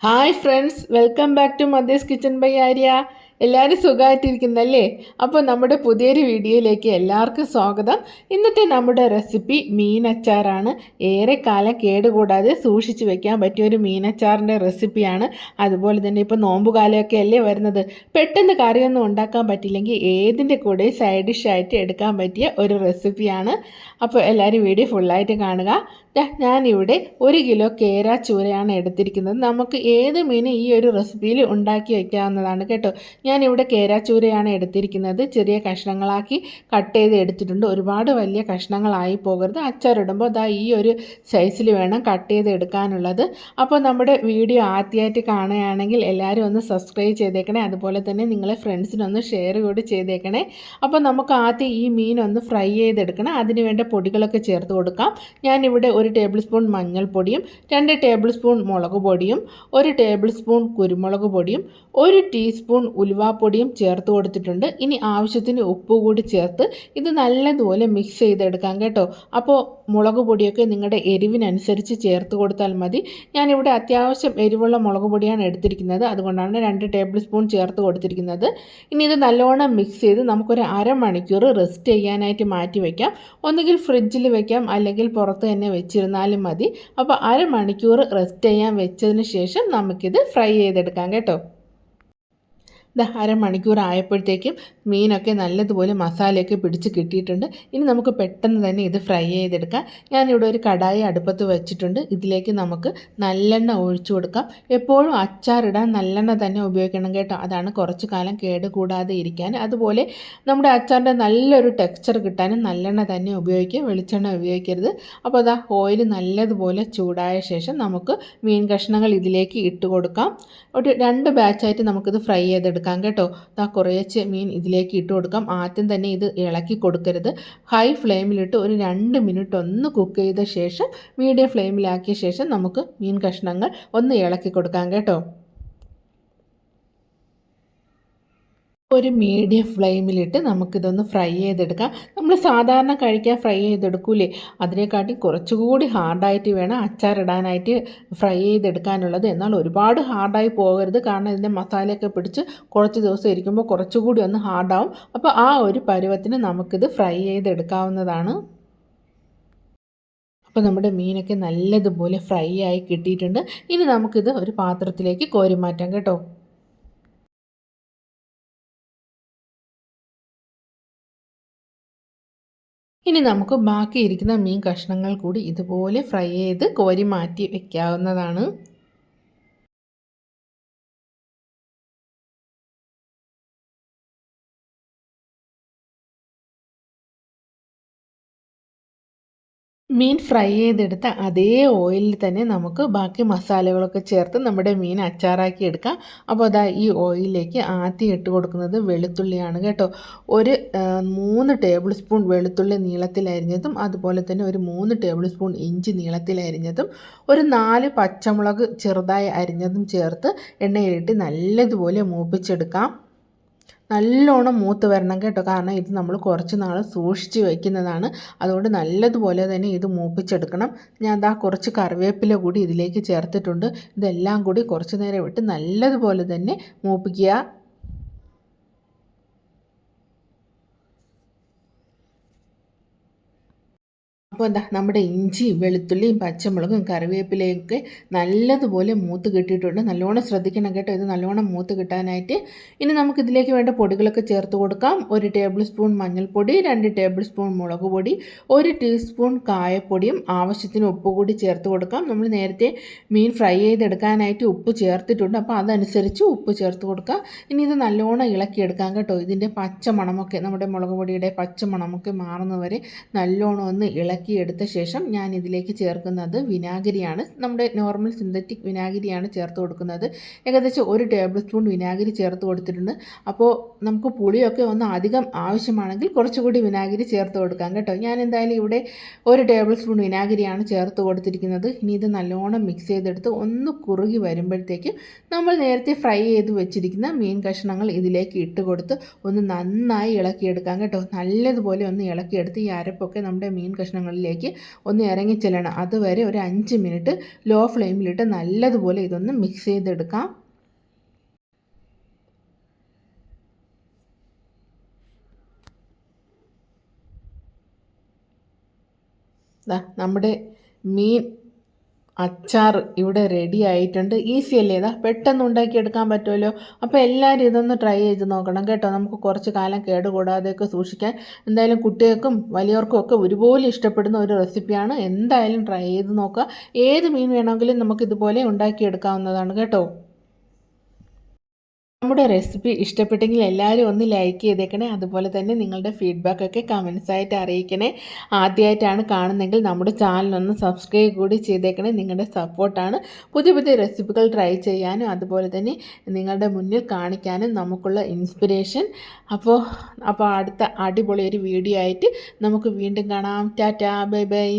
Hi friends, welcome back to mother's kitchen by Arya. എല്ലാവരും സുഖമായിട്ടിരിക്കുന്നല്ലേ? അപ്പോൾ നമ്മുടെ പുതിയൊരു വീഡിയോയിലേക്ക് എല്ലാവർക്കും സ്വാഗതം. ഇന്നത്തെ നമ്മുടെ റെസിപ്പി മീനച്ചാറാണ്. ഏറെക്കാലം കേടുകൂടാതെ സൂക്ഷിച്ച് വെക്കാൻ പറ്റിയ ഒരു മീനച്ചാറിൻ്റെ റെസിപ്പിയാണ്. അതുപോലെ തന്നെ ഇപ്പോൾ നോമ്പുകാലമൊക്കെ അല്ലേ വരുന്നത്. പെട്ടെന്ന് കറിയൊന്നും ഉണ്ടാക്കാൻ പറ്റില്ലെങ്കിൽ ഏതിൻ്റെ കൂടെ സൈഡ് ഡിഷായിട്ട് എടുക്കാൻ പറ്റിയ ഒരു റെസിപ്പിയാണ്. അപ്പോൾ എല്ലാവരും വീഡിയോ ഫുള്ളായിട്ട് കാണുക. ഞാനിവിടെ 1 കിലോ കേര ചൂരയാണ് എടുത്തിരിക്കുന്നത്. നമുക്ക് ഏത് മീൻ ഈ ഒരു റെസിപ്പിയിൽ ഉണ്ടാക്കി വയ്ക്കാവുന്നതാണ് കേട്ടോ. ഞാനിവിടെ കേര ചൂരയാണ് എടുത്തിരിക്കുന്നത്. ചെറിയ കഷ്ണങ്ങളാക്കി കട്ട് ചെയ്ത് എടുത്തിട്ടുണ്ട്. ഒരുപാട് വലിയ കഷ്ണങ്ങളായി പോകരുത്. അച്ചാറിടുമ്പോൾ ഈ ഒരു സൈസിൽ വേണം കട്ട് ചെയ്ത് എടുക്കാനുള്ളത്. അപ്പോൾ നമ്മുടെ വീഡിയോ ആദ്യമായിട്ട് കാണുകയാണെങ്കിൽ എല്ലാവരും ഒന്ന് സബ്സ്ക്രൈബ് ചെയ്തേക്കണേ. അതുപോലെ തന്നെ നിങ്ങളെ ഫ്രണ്ട്സിനൊന്ന് ഷെയർ കൂടി ചെയ്തേക്കണേ. അപ്പോൾ നമുക്ക് ആദ്യം ഈ മീൻ ഒന്ന് ഫ്രൈ ചെയ്തെടുക്കണം. അതിന് വേണ്ട പൊടികളൊക്കെ ചേർത്ത് കൊടുക്കാം. ഞാനിവിടെ 1 ടേബിൾ സ്പൂൺ മഞ്ഞൾപ്പൊടിയും 2 ടേബിൾ സ്പൂൺ മുളക് പൊടിയും 1 ടേബിൾ സ്പൂൺ കുരുമുളക് പൊടിയും 1 ടീസ്പൂൺ ഉലുവാപ്പൊടിയും ചേർത്ത് കൊടുത്തിട്ടുണ്ട്. ഇനി ആവശ്യത്തിന് ഉപ്പ് കൂടി ചേർത്ത് ഇത് നല്ലതുപോലെ മിക്സ് ചെയ്തെടുക്കാം കേട്ടോ. അപ്പോൾ മുളക് പൊടിയൊക്കെ നിങ്ങളുടെ എരിവിനനുസരിച്ച് ചേർത്ത് കൊടുത്താൽ മതി. ഞാനിവിടെ അത്യാവശ്യം എരിവുള്ള മുളക് പൊടിയാണ് എടുത്തിരിക്കുന്നത്. അതുകൊണ്ടാണ് 2 ടേബിൾ സ്പൂൺ ചേർത്ത് കൊടുത്തിരിക്കുന്നത്. ഇനി ഇത് നല്ലോണം മിക്സ് ചെയ്ത് നമുക്കൊരു അരമണിക്കൂർ റെസ്റ്റ് ചെയ്യാനായിട്ട് മാറ്റി വയ്ക്കാം. ഒന്നുകിൽ ഫ്രിഡ്ജിൽ വയ്ക്കാം, അല്ലെങ്കിൽ പുറത്ത് തന്നെ വെച്ചിരുന്നാലും മതി. അപ്പോൾ അരമണിക്കൂർ റെസ്റ്റ് ചെയ്യാൻ വെച്ചതിന് ശേഷം നമുക്കിത് ഫ്രൈ ചെയ്തെടുക്കാം കേട്ടോ. അരമണിക്കൂർ ആയപ്പോഴത്തേക്കും മീനൊക്കെ നല്ലതുപോലെ മസാലയൊക്കെ പിടിച്ച് കിട്ടിയിട്ടുണ്ട്. ഇനി നമുക്ക് പെട്ടെന്ന് തന്നെ ഇത് ഫ്രൈ ചെയ്തെടുക്കാം. ഞാനിവിടെ ഒരു കടായി അടുപ്പത്ത് വെച്ചിട്ടുണ്ട്. ഇതിലേക്ക് നമുക്ക് നല്ലെണ്ണ ഒഴിച്ചു കൊടുക്കാം. എപ്പോഴും അച്ചാറിടാൻ നല്ലെണ്ണ തന്നെ ഉപയോഗിക്കണം കേട്ടോ. അതാണ് കുറച്ച് കാലം കേട് കൂടാതെ ഇരിക്കാൻ. അതുപോലെ നമ്മുടെ അച്ചാറിൻ്റെ നല്ലൊരു ടെക്സ്ചർ കിട്ടാനും നല്ലെണ്ണ തന്നെ ഉപയോഗിക്കുക, വെളിച്ചെണ്ണ ഉപയോഗിക്കരുത്. അപ്പോൾ ഓയിൽ നല്ലതുപോലെ ചൂടായ ശേഷം നമുക്ക് മീൻ കഷ്ണങ്ങൾ ഇതിലേക്ക് ഇട്ട് കൊടുക്കാം. ഒരു 2 ബാച്ചായിട്ട് നമുക്കിത് ഫ്രൈ ചെയ്തെടുക്കാം കേട്ടോ. കുറേശ്ശെ മീൻ ഇതിലേക്ക് ഇട്ട് കൊടുക്കാം. ആദ്യം തന്നെ ഇത് ഇളക്കി കൊടുക്കരുത്. ഹൈ ഫ്ലെയിമിലിട്ട് ഒരു 2 മിനിറ്റ് ഒന്ന് കുക്ക് ചെയ്ത ശേഷം മീഡിയം ഫ്ലെയിമിലാക്കിയ ശേഷം നമുക്ക് മീൻ കഷ്ണങ്ങൾ ഒന്ന് ഇളക്കി കൊടുക്കാം കേട്ടോ. ഒരു മീഡിയം ഫ്ലെയിമിലിട്ട് നമുക്കിതൊന്ന് ഫ്രൈ ചെയ്തെടുക്കാം. നമ്മൾ സാധാരണ കഴിക്കാൻ ഫ്രൈ ചെയ്തെടുക്കൂലേ, അതിനെക്കാട്ടി കുറച്ചുകൂടി ഹാർഡായിട്ട് വേണം അച്ചാറിടാനായിട്ട് ഫ്രൈ ചെയ്തെടുക്കാനുള്ളത്. എന്നാൽ ഒരുപാട് ഹാർഡായി പോകരുത്, കാരണം ഇതിൻ്റെ മസാലയൊക്കെ പിടിച്ച് കുറച്ച് ദിവസം ഇരിക്കുമ്പോൾ കുറച്ചുകൂടി ഒന്ന് ഹാർഡാവും. അപ്പോൾ ആ ഒരു പരുവത്തിന് നമുക്കിത് ഫ്രൈ ചെയ്തെടുക്കാവുന്നതാണ്. അപ്പോൾ നമ്മുടെ മീനൊക്കെ നല്ലതുപോലെ ഫ്രൈ ആയി കിട്ടിയിട്ടുണ്ട്. ഇനി നമുക്കിത് ഒരു പാത്രത്തിലേക്ക് കോരി മാറ്റാം കേട്ടോ. ഇനി നമുക്ക് ബാക്കിയിരിക്കുന്ന മീൻ കഷ്ണങ്ങൾ കൂടി ഇതുപോലെ ഫ്രൈ ചെയ്ത് കോരി മാറ്റി വയ്ക്കാവുന്നതാണ്. മീൻ ഫ്രൈ ചെയ്തെടുത്ത അതേ ഓയിലിൽ തന്നെ നമുക്ക് ബാക്കി മസാലകളൊക്കെ ചേർത്ത് നമ്മുടെ മീൻ അച്ചാറാക്കി എടുക്കാം. അപ്പോൾ ഈ ഓയിലിലേക്ക് ആദ്യം ഇട്ട് കൊടുക്കുന്നത് വെളുത്തുള്ളിയാണ് കേട്ടോ. ഒരു 3 ടേബിൾ സ്പൂൺ വെളുത്തുള്ളി നീളത്തിലരിഞ്ഞതും, അതുപോലെ തന്നെ ഒരു 3 ടേബിൾ സ്പൂൺ ഇഞ്ചി നീളത്തിലരിഞ്ഞതും, ഒരു 4 പച്ചമുളക് ചെറുതായി അരിഞ്ഞതും ചേർത്ത് എണ്ണയിലിട്ട് നല്ലതുപോലെ മൂപ്പിച്ചെടുക്കാം. നല്ലോണം മൂത്ത് വരണം കേട്ടോ, കാരണം ഇത് നമ്മൾ കുറച്ച് നാൾ സൂക്ഷിച്ച് വയ്ക്കുന്നതാണ്. അതുകൊണ്ട് നല്ലതുപോലെ തന്നെ ഇത് മൂപ്പിച്ചെടുക്കണം. ഞാൻ കുറച്ച് കറിവേപ്പില കൂടി ഇതിലേക്ക് ചേർത്തിട്ടുണ്ട്. ഇതെല്ലാം കൂടി കുറച്ച് നേരം ഇട്ട് നല്ലതുപോലെ തന്നെ മൂപ്പിക്കുക. അപ്പോൾ നമ്മുടെ ഇഞ്ചിയും വെളുത്തുള്ളിയും പച്ചമുളകും കറിവേപ്പിലയൊക്കെ നല്ലതുപോലെ മൂത്ത് കിട്ടിയിട്ടുണ്ട്. നല്ലോണം ശ്രദ്ധിക്കണം കേട്ടോ, ഇത് നല്ലോണം മൂത്ത് കിട്ടാനായിട്ട്. ഇനി നമുക്കിതിലേക്ക് വേണ്ട പൊടികളൊക്കെ ചേർത്ത് കൊടുക്കാം. 1 ടേബിൾ സ്പൂൺ മഞ്ഞൾപ്പൊടി, 2 ടേബിൾ സ്പൂൺ മുളക് പൊടി, 1 ടീസ്പൂൺ കായപ്പൊടിയും ആവശ്യത്തിന് ഉപ്പ് കൂടി ചേർത്ത് കൊടുക്കാം. നമ്മൾ നേരത്തെ മീൻ ഫ്രൈ ചെയ്തെടുക്കാനായിട്ട് ഉപ്പ് ചേർത്തിട്ടുണ്ട്, അപ്പോൾ അതനുസരിച്ച് ഉപ്പ് ചേർത്ത് കൊടുക്കുക. ഇനി ഇത് നല്ലോണം ഇളക്കിയെടുക്കാം കേട്ടോ. ഇതിൻ്റെ പച്ചമണമൊക്കെ, നമ്മുടെ മുളക് പൊടിയുടെ പച്ചമണമൊക്കെ മാറുന്നവരെ നല്ലോണം ഒന്ന് എടുത്ത ശേഷം ഞാൻ ഇതിലേക്ക് ചേർക്കുന്നത് വിനാഗിരിയാണ്. നമ്മുടെ നോർമൽ സിന്തറ്റിക് വിനാഗിരിയാണ് ചേർത്ത് കൊടുക്കുന്നത്. ഏകദേശം 1 ടേബിൾ സ്പൂൺ വിനാഗിരി ചേർത്ത് കൊടുത്തിട്ടുണ്ട്. അപ്പോൾ നമുക്ക് പുളിയൊക്കെ ഒന്ന് അധികം ആവശ്യമാണെങ്കിൽ കുറച്ചുകൂടി വിനാഗിരി ചേർത്ത് കൊടുക്കാം കേട്ടോ. ഞാൻ എന്തായാലും ഇവിടെ 1 ടേബിൾ സ്പൂൺ വിനാഗിരിയാണ് ചേർത്ത് കൊടുത്തിരിക്കുന്നത്. ഇനി ഇത് നല്ലോണം മിക്സ് ചെയ്തെടുത്ത് ഒന്ന് കുറുകി വരുമ്പോഴത്തേക്കും നമ്മൾ നേരത്തെ ഫ്രൈ ചെയ്ത് വെച്ചിരിക്കുന്ന മീൻ കഷ്ണങ്ങൾ ഇതിലേക്ക് ഇട്ട് കൊടുത്ത് ഒന്ന് നന്നായി ഇളക്കിയെടുക്കാം കേട്ടോ. നല്ലതുപോലെ ഒന്ന് ഇളക്കിയെടുത്ത് ഈ അരപ്പൊക്കെ നമ്മുടെ മീൻ കഷ്ണങ്ങൾ കാര്യങ്ങളിലേക്ക് ഒന്ന് ഇറങ്ങിച്ചെല്ലണം. അതുവരെ ഒരു 5 മിനിറ്റ് ലോ ഫ്ലെയിമിലിട്ട് നല്ലതുപോലെ ഇതൊന്ന് മിക്സ് ചെയ്തെടുക്കാം. നമ്മുടെ മീൻ അച്ചാർ ഇവിടെ റെഡി ആയിട്ടുണ്ട്. ഈസി അല്ലേ? പെട്ടെന്ന് ഉണ്ടാക്കിയെടുക്കാൻ പറ്റുമല്ലോ. അപ്പോൾ എല്ലാവരും ഇതൊന്ന് ട്രൈ ചെയ്ത് നോക്കണം കേട്ടോ. നമുക്ക് കുറച്ച് കാലം കേടുകൂടാതെയൊക്കെ സൂക്ഷിക്കാൻ. എന്തായാലും കുട്ടികൾക്കും വലിയവർക്കും ഒക്കെ ഒരുപോലെ ഇഷ്ടപ്പെടുന്ന ഒരു റെസിപ്പിയാണ്. എന്തായാലും ട്രൈ ചെയ്ത് നോക്കുക. ഏത് മീൻ വേണമെങ്കിലും നമുക്കിതുപോലെ ഉണ്ടാക്കിയെടുക്കാവുന്നതാണ് കേട്ടോ. നമ്മുടെ റെസിപ്പി ഇഷ്ടപ്പെട്ടെങ്കിൽ എല്ലാവരും ഒന്ന് ലൈക്ക് ചെയ്തേക്കണേ. അതുപോലെ തന്നെ നിങ്ങളുടെ ഫീഡ്ബാക്കൊക്കെ കമൻസായിട്ട് അറിയിക്കണേ. ആദ്യമായിട്ടാണ് കാണുന്നതെങ്കിൽ നമ്മുടെ ചാനലൊന്ന് സബ്സ്ക്രൈബ് കൂടി ചെയ്തേക്കണേ. നിങ്ങളുടെ സപ്പോർട്ടാണ് പുതിയ പുതിയ റെസിപ്പികൾ ട്രൈ ചെയ്യാനും അതുപോലെ തന്നെ നിങ്ങളുടെ മുന്നിൽ കാണിക്കാനും നമുക്കുള്ള ഇൻസ്പിരേഷൻ. അപ്പോൾ അടുത്ത അടിപൊളി ഒരു വീഡിയോ ആയിട്ട് നമുക്ക് വീണ്ടും കാണാം. Tata, bye bye.